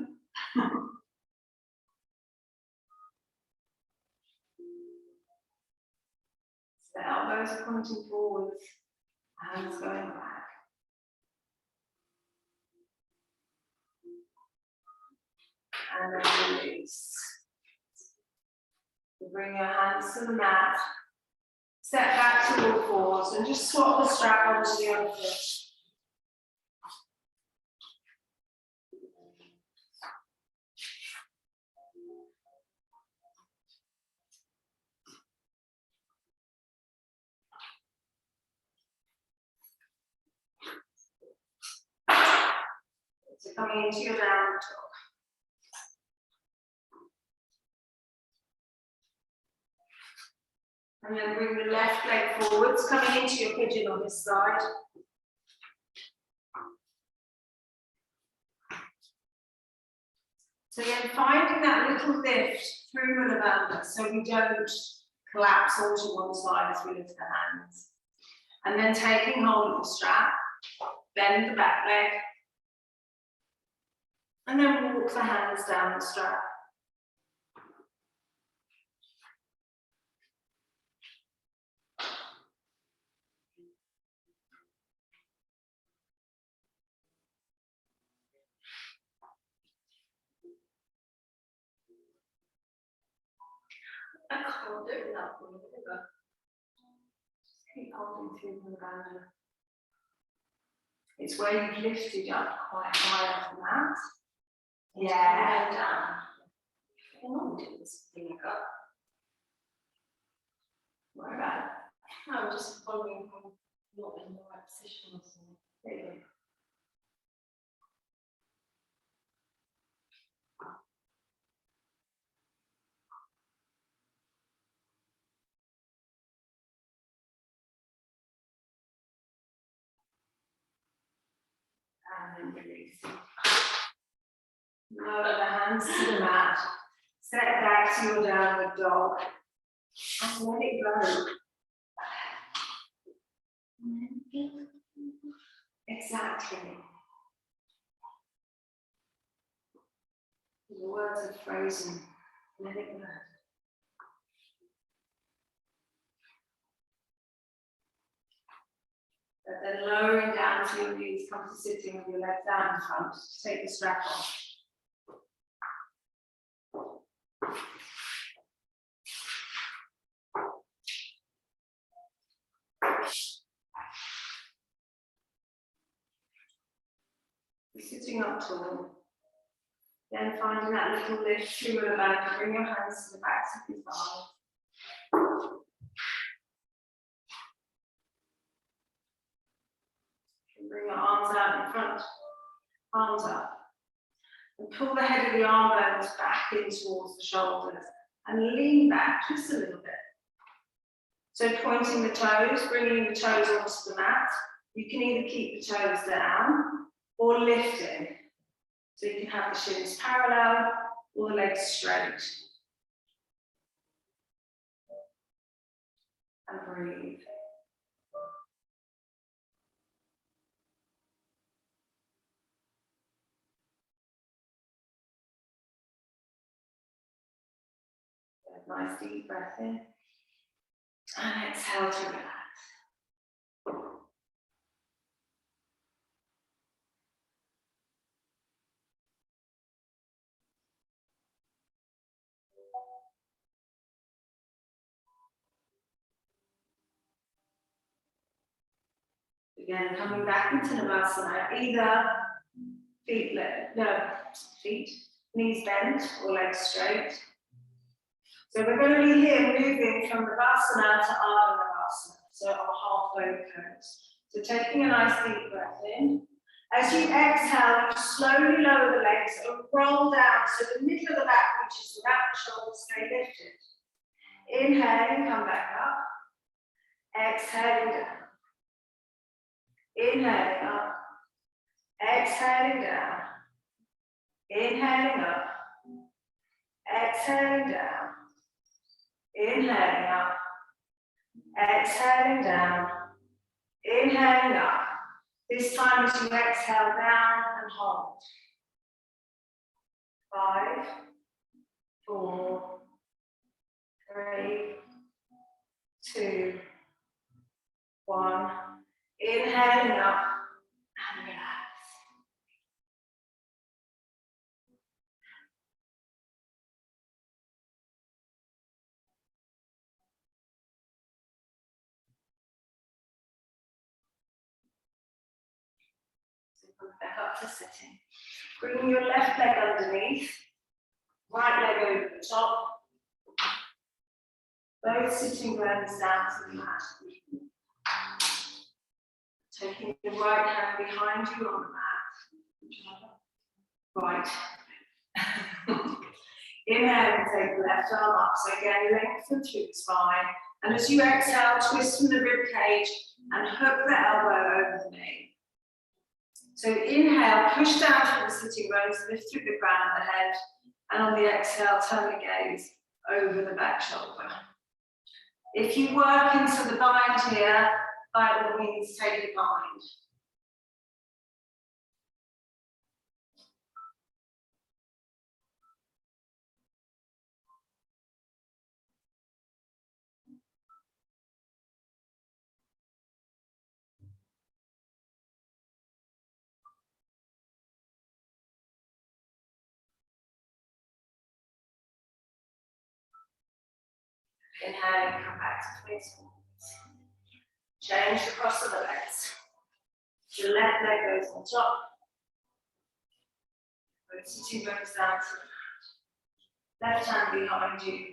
the elbows pointing forwards, hands going back. And then release. So bring your hands to the mat. Step back to all fours and just swap the strap onto the other foot. So coming into your downward dog. And then bring the left leg forwards, coming into your pigeon on this side. So again, finding that little lift through Mula Bandha so we don't collapse all to one side as we lift the hands. And then taking hold of the strap, bend the back leg, and then walk the hands down the strap. I can't do it that way, but just keep holding through the banana. It's where you've lifted up quite high off the mat. Yeah, down. Hang on to this thing up. What about it? I'm just following from not in the right position or something. There you go. And then release. Lower the hands to the mat. Step back to your downward dog. And let it go. Exactly. The words are frozen. Let it go. But then lowering down to your knees, come to sitting with your left arm in front. Take the strap off. You're sitting up tall. Then finding that little lift through the back. Bring your hands to the backs of your thighs. Bring your arms out in front, arms up. And pull the head of the arm bones back in towards the shoulders and lean back just a little bit. So pointing the toes, bringing the toes onto the mat. You can either keep the toes down or lifting. So you can have the shins parallel or the legs straight. And breathe. Nice deep breath in. And exhale to relax. Again, coming back into Navasana, either knees bent or legs straight. So we're going to be here moving from Navasana to Ardha Navasana, so our halfway pose. So taking a nice deep breath in. As you exhale, you slowly lower the legs and roll down, so the middle of the back reaches without the shoulders stay lifted. Inhaling, come back up. Exhaling down. Inhaling up. Exhaling down. Inhaling up. Exhaling down. Inhaling up. Exhaling down. Inhaling up. This time as you exhale down and hold. 5, 4, 3, 2, 1. Inhaling up and relax. So come back up to sitting. Bring your left leg underneath, right leg over the top. Both sitting bones down to the mat. Taking the right hand behind you on the mat. Right. Inhale and take the left arm up. So again, lengthen through the spine. And as you exhale, twist from the rib cage and hook the elbow over the knee. So inhale, push down through the sitting bones, lift through the crown of the head. And on the exhale, turn the gaze over the back shoulder. If you work into the bind here, by all means, take a bind. Inhaling, come back to facing. Change the cross of the legs. The left leg goes on top. Sitting bones down to the left hand behind you.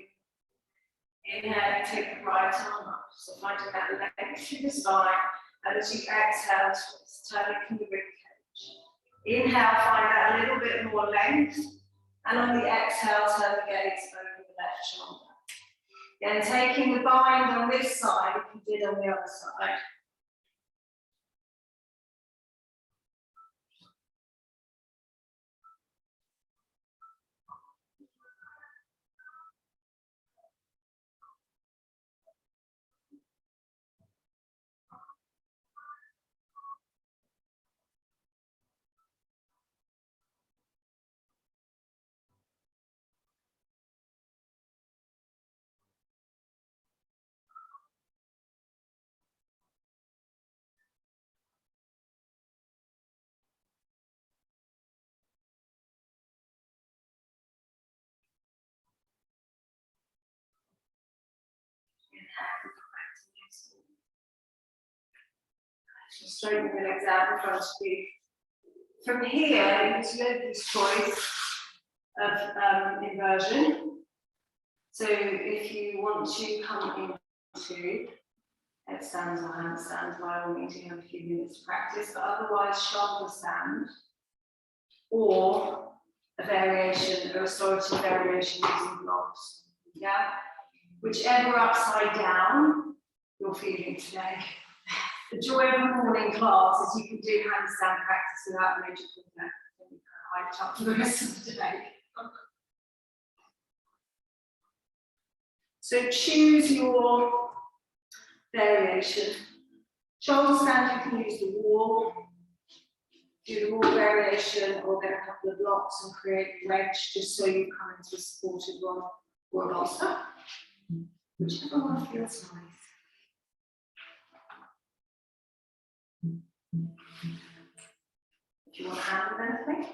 Inhale, take the right arm up. So finding that leg through the spine. And as you exhale, twist, turning the rib cage. Inhale, find that a little bit more length. And on the exhale, turn the gaze over the left shoulder. Then taking the bind on this side, if you did on the other side. Just straighten the legs out in front of you. From here, it's Yogi's choice of inversion. So if you want to come into headstands or handstands, by all means, you have a few minutes to practice, but otherwise, shoulder stand or a variation, a restorative variation using blocks. Yeah? Whichever upside down you're feeling today. The joy of a morning class is you can do handstand practice without major contact, and you can hyped up for the rest of the day. So choose your variation. Shoulder stand, you can use the wall, do the wall variation, or get a couple of blocks and create a wedge just so you come into a supported one or a bolster. Whichever one feels nice. Do you want to handle anything?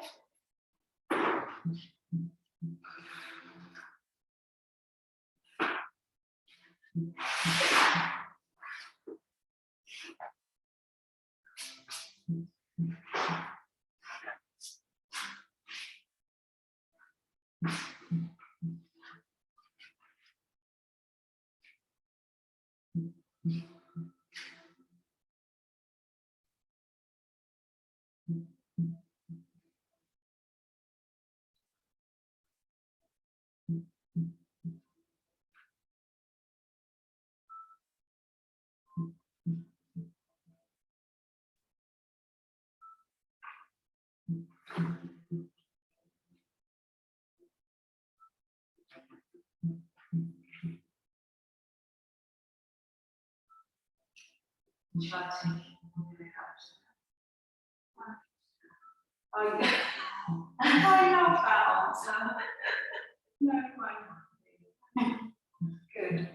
Try to I love that answer. No, why not? Good.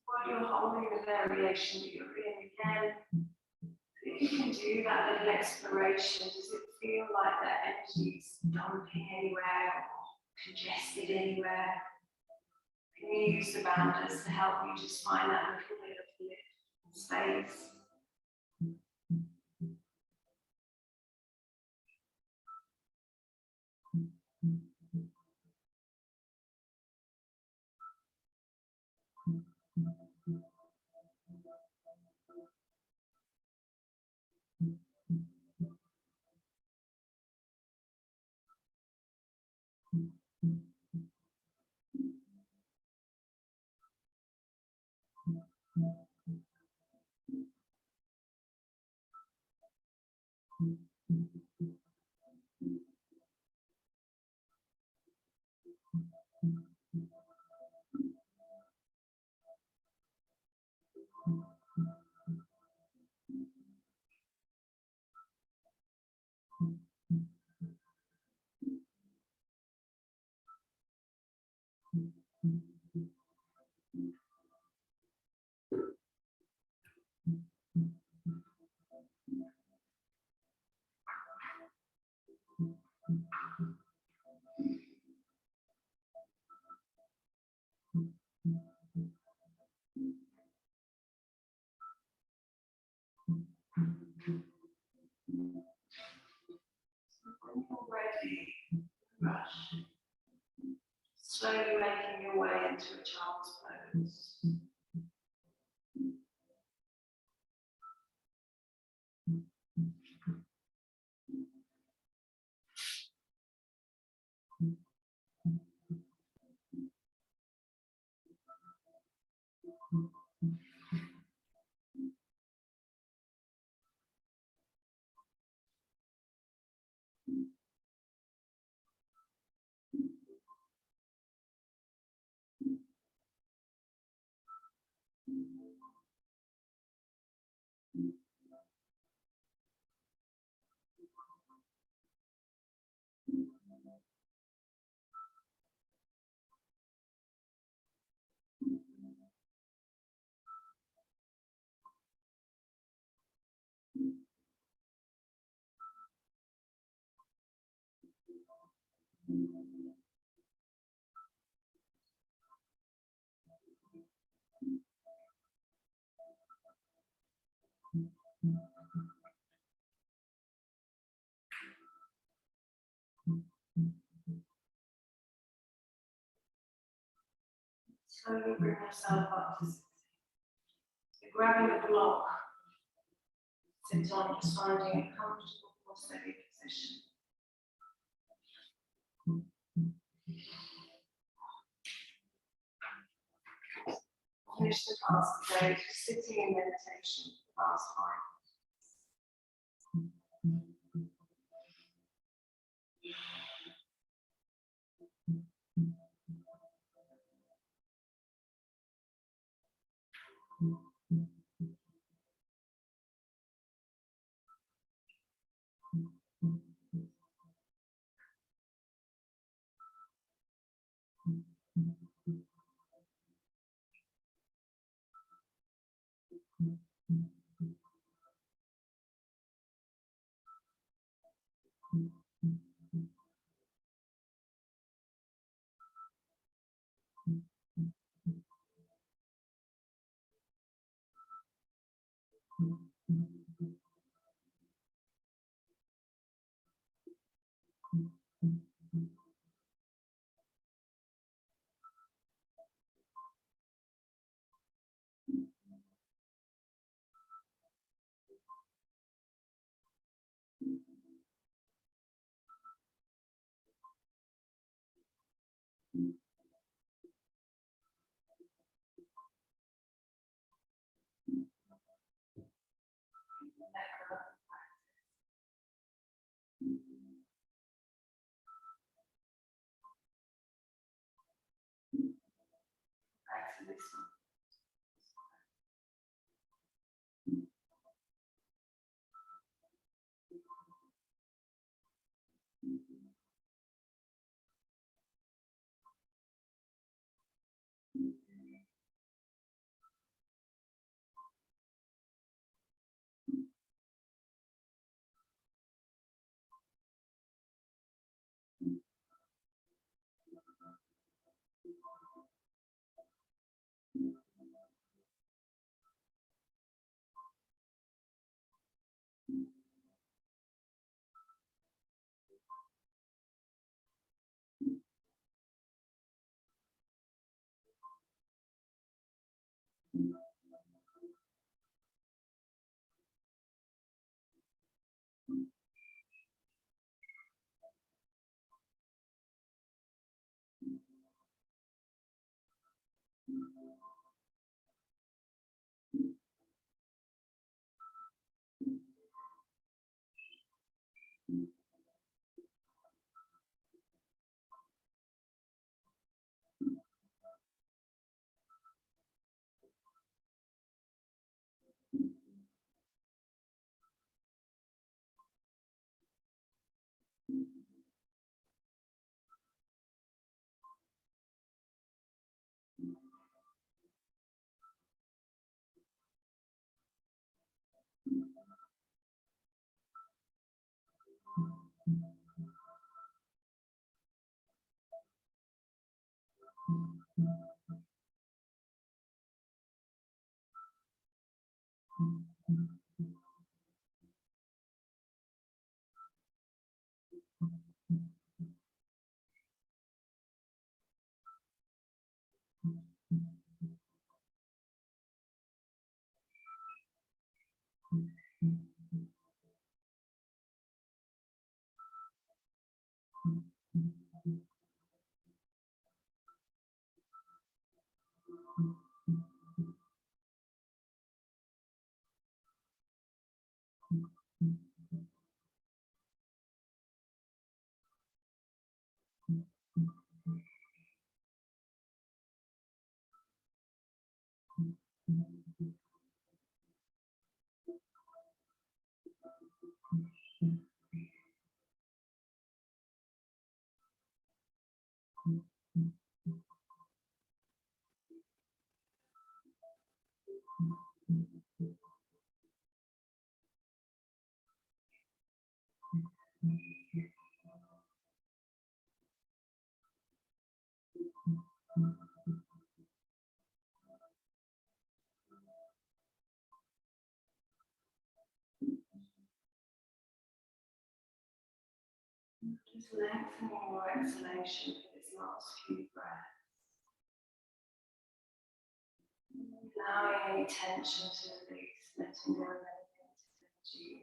While you're holding the variation that you're in again, if you can do that little exploration, does it feel like that energy is dumping anywhere or congested anywhere? Can you use the banders to help you just find that little bit of lift space? Slowly making your way into a child's pose. Slowly bring yourself up to 60. You're grabbing a block. Sit on, just finding a comfortable or steady position. Finish the task today, sitting in meditation for the last 5 minutes. Back to this one. Just lengthening your exhalation for this last few breaths. Allowing any tension to release, letting go of any negative energy.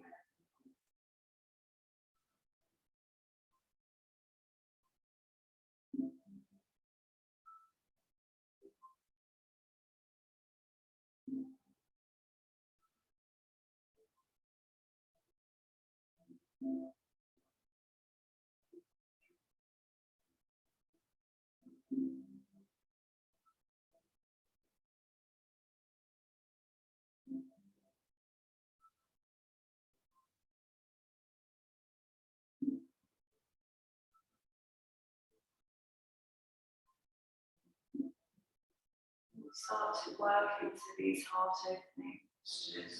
Start to work into these heart opening postures.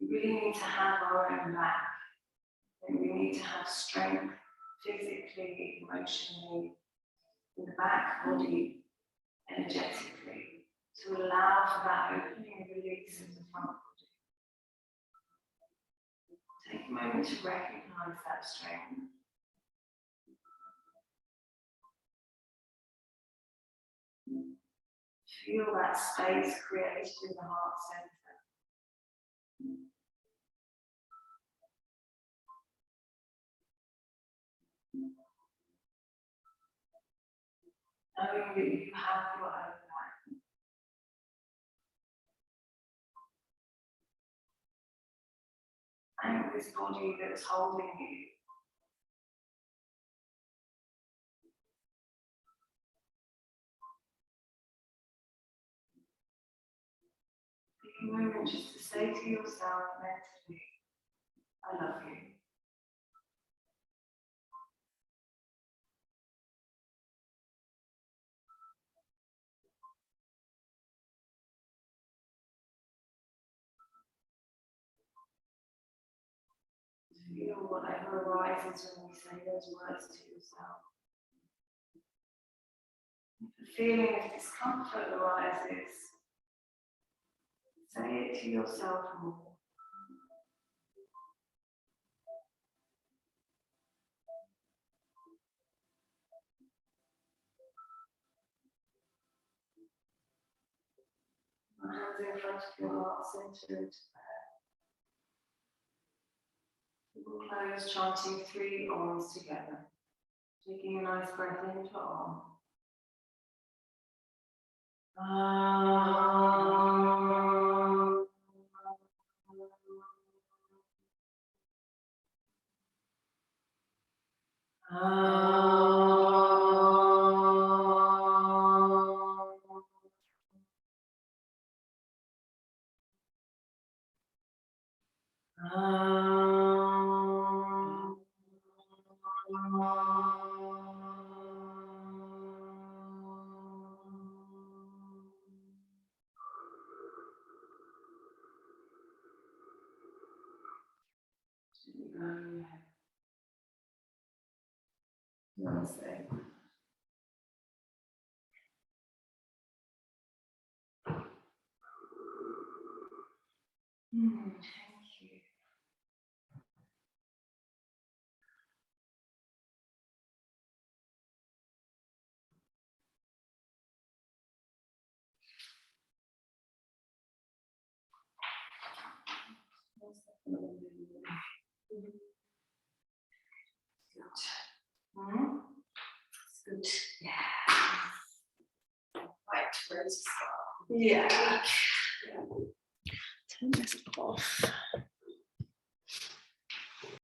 We really need to have our own back. And we need to have strength physically, emotionally, in the back body, energetically, to allow for that opening and release of the front body. Take a moment to recognize that strength. Feel that space created in the heart center. Knowing that you have your own back. And this body that's holding you. Take a moment just to say to yourself mentally, I love you. Feel whatever arises when you say those words to yourself. If a feeling of discomfort arises, say it to yourself more. Hands in front of your heart center into prayer. We'll close chanting 3 Oms together. Taking a nice breath in for Om. Namaste. Thank you. Good. Good. Yeah. Right, where to start? Yeah. Turn this off.